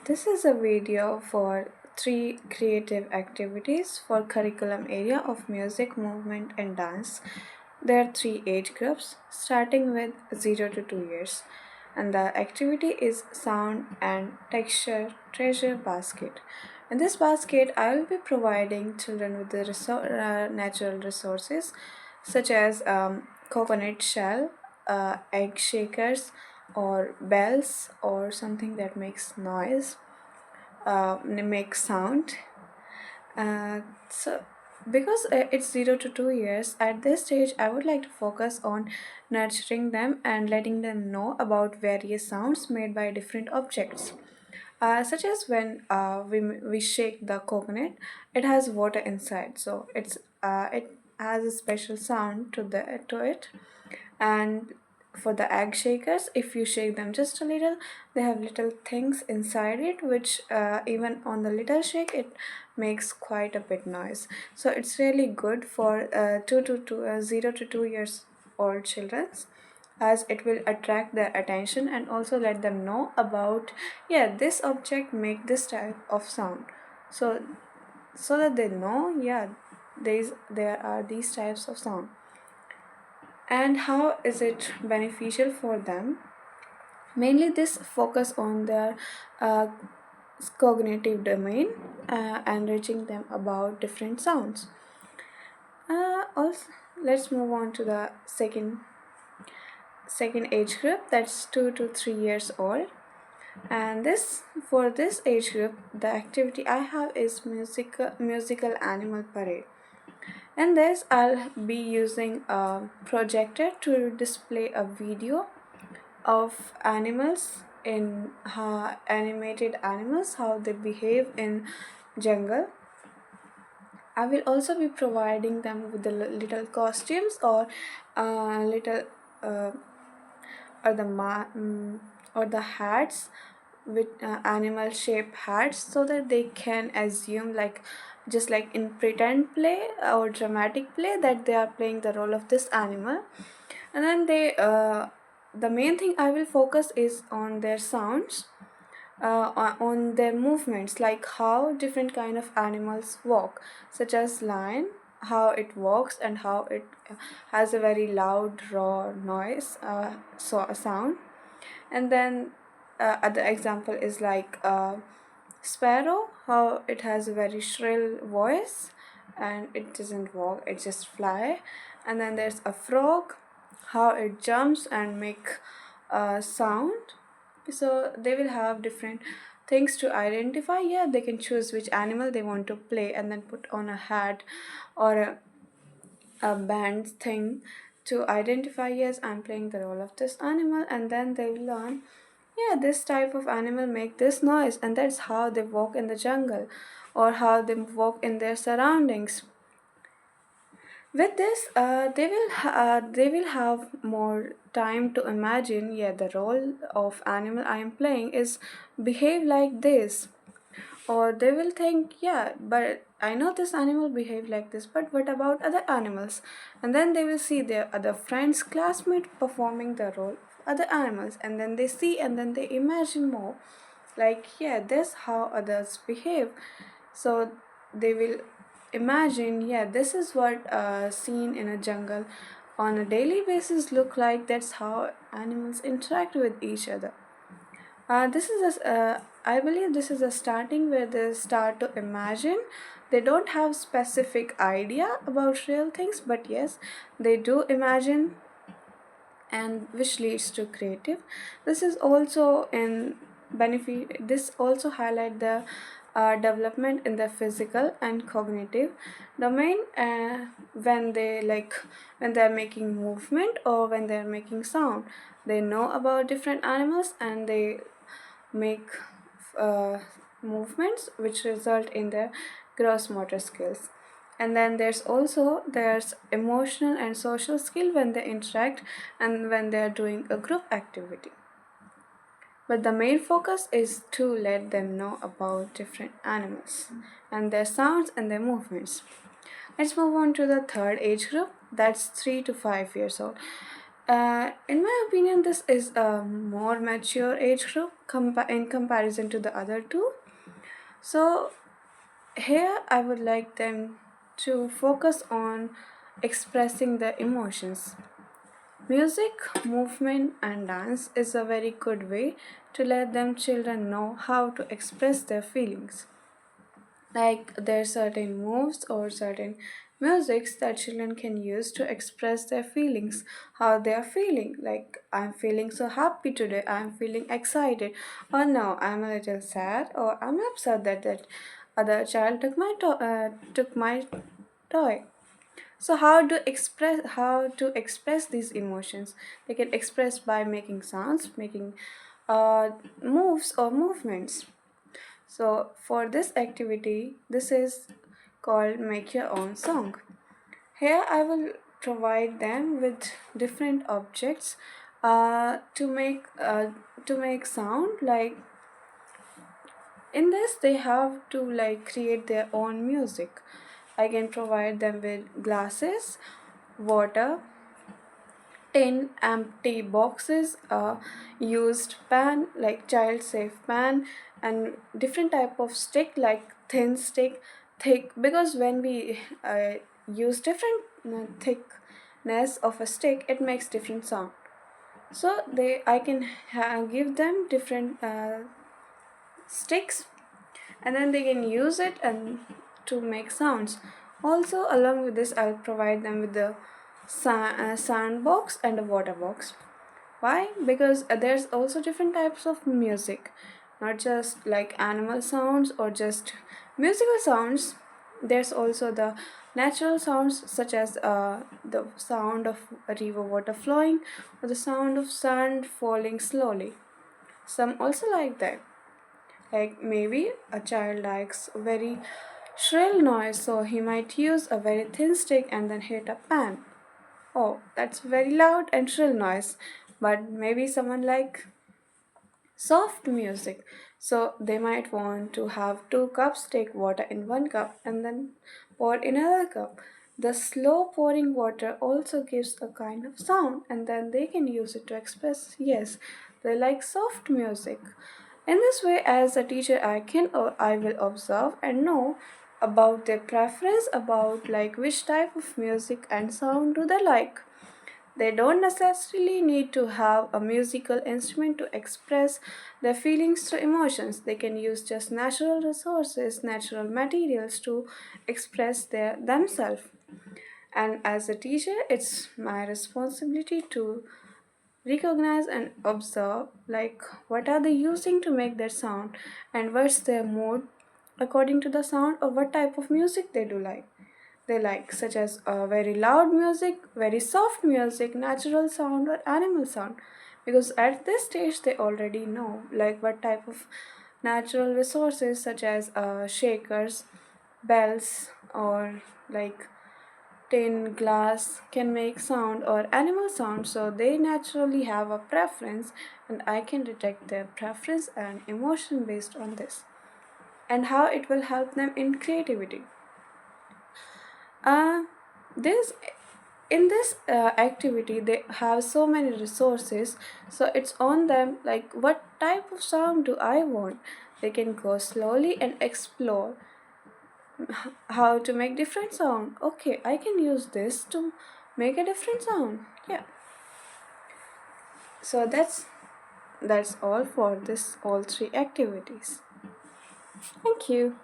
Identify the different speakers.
Speaker 1: This is a video for three creative activities for curriculum area of music, movement and dance. There are three age groups starting with 0 to 2 years, and the activity is sound and texture treasure basket. In this basket, I will be providing children with the natural resources such as coconut shell, egg shakers, or bells, or something that makes noise, make sound. So, because it's 0 to 2 years, at this stage, I would like to focus on nurturing them and letting them know about various sounds made by different objects. Such as when we shake the coconut, it has water inside, so it has a special sound to it. And for the egg shakers, if you shake them just a little, they have little things inside it which even on the little shake it makes quite a bit noise. So it's really good for 0 to 2 years old children, as it will attract their attention and also let them know about, yeah, this object make this type of sound. So so that they know, yeah, there are these types of sound. And how is it beneficial for them? Mainly this focus on their uh, cognitive domain, enriching them about different sounds. Also, let's move on to the second age group, that's 2 to 3 years old. And this for this age group, the activity I have is musical animal parade. And this, I'll be using a projector to display a video of animals in animated animals, how they behave in jungle. I will also be providing them with the little costumes, or little uh, or or the hats with animal shaped hats, so that they can assume, like, just like in pretend play or dramatic play, that they are playing the role of this animal. And then the main thing I will focus is on their sounds, on their movements, like how different kind of animals walk, such as lion, how it walks and how it has a very loud raw noise, sound. And then other example is like sparrow, how it has a very shrill voice and it doesn't walk, it just fly. And then there's a frog, how it jumps and make a sound. So they will have different things to identify. Yeah, they can choose which animal they want to play and then put on a hat or a band thing to identify, yes, I'm playing the role of this animal. And then they will learn, yeah, this type of animal make this noise, and that's how they walk in the jungle or how they walk in their surroundings. With this, they will have more time to imagine, yeah, the role of animal I am playing is behave like this. Or they will think, yeah, but I know this animal behave like this, but what about other animals? And then they will see their other friends, classmates performing the role of other animals, and then they see and then they imagine more, like, yeah, this how others behave. So they will imagine, yeah, this is what seen in a jungle on a daily basis look like, that's how animals interact with each other. I believe this is a starting where they start to imagine. They don't have specific idea about real things, but yes, they do imagine, and which leads to creative. This is also in benefit. This also highlight the development in the physical and cognitive domain, when they when they're making movement or when they're making sound, they know about different animals and they make uh, movements which result in their gross motor skills. And then there's emotional and social skill when they interact and when they are doing a group activity. But the main focus is to let them know about different animals and their sounds and their movements. Let's move on to the third age group, that's 3 to 5 years old. In my opinion, this is a more mature age group in comparison to the other two. So here I would like them to focus on expressing their emotions. Music, movement, and dance is a very good way to let them children know how to express their feelings. Like there are certain moves or certain musics that children can use to express their feelings, how they are feeling. Like I'm feeling so happy today, I'm feeling excited, or no, I'm a little sad, or I'm upset that that other child took my toy. So how to express these emotions? They can express by making sounds, making moves or movements. So for this activity, this is called make your own song. Here I will provide them with different objects to make sound. Like in this, they have to like create their own music. I can provide them with glasses, water, tin empty boxes, a used pan like child safe pan, and different type of stick like thin stick, thick, because when we use different thickness of a stick, it makes different sound. So they I can give them different sticks, and then they can use it and to make sounds. Also along with this, I'll provide them with the sound box and a water box. Why? Because there's also different types of music, not just like animal sounds or just musical sounds. There's also the natural sounds, such as the sound of a river water flowing or the sound of sand falling slowly. Some also like that. Like maybe a child likes very shrill noise, so he might use a very thin stick and then hit a pan. Oh, that's very loud and shrill noise. But maybe someone like soft music. So they might want to have two cups, take water in one cup and then pour in another cup. The slow pouring water also gives a kind of sound, and then they can use it to express yes, they like soft music. In this way, as a teacher, I can or I will observe and know about their preference, about like which type of music and sound do they like. They don't necessarily need to have a musical instrument to express their feelings through emotions. They can use just natural resources, natural materials to express themselves. And as a teacher, it's my responsibility to recognize and observe like what are they using to make their sound and what's their mood according to the sound or what type of music they like, such as very loud music, very soft music, natural sound, or animal sound. Because at this stage, they already know like what type of natural resources, such as shakers, bells, or like tin, glass, can make sound or animal sound. So they naturally have a preference, and I can detect their preference and emotion based on this, and how it will help them in creativity. Uh, this in this activity they have so many resources, so it's on them like what type of sound do I want. They can go slowly and explore how to make different sound. Okay, I can use this to make a different sound. Yeah, so that's all for this all three activities. Thank you.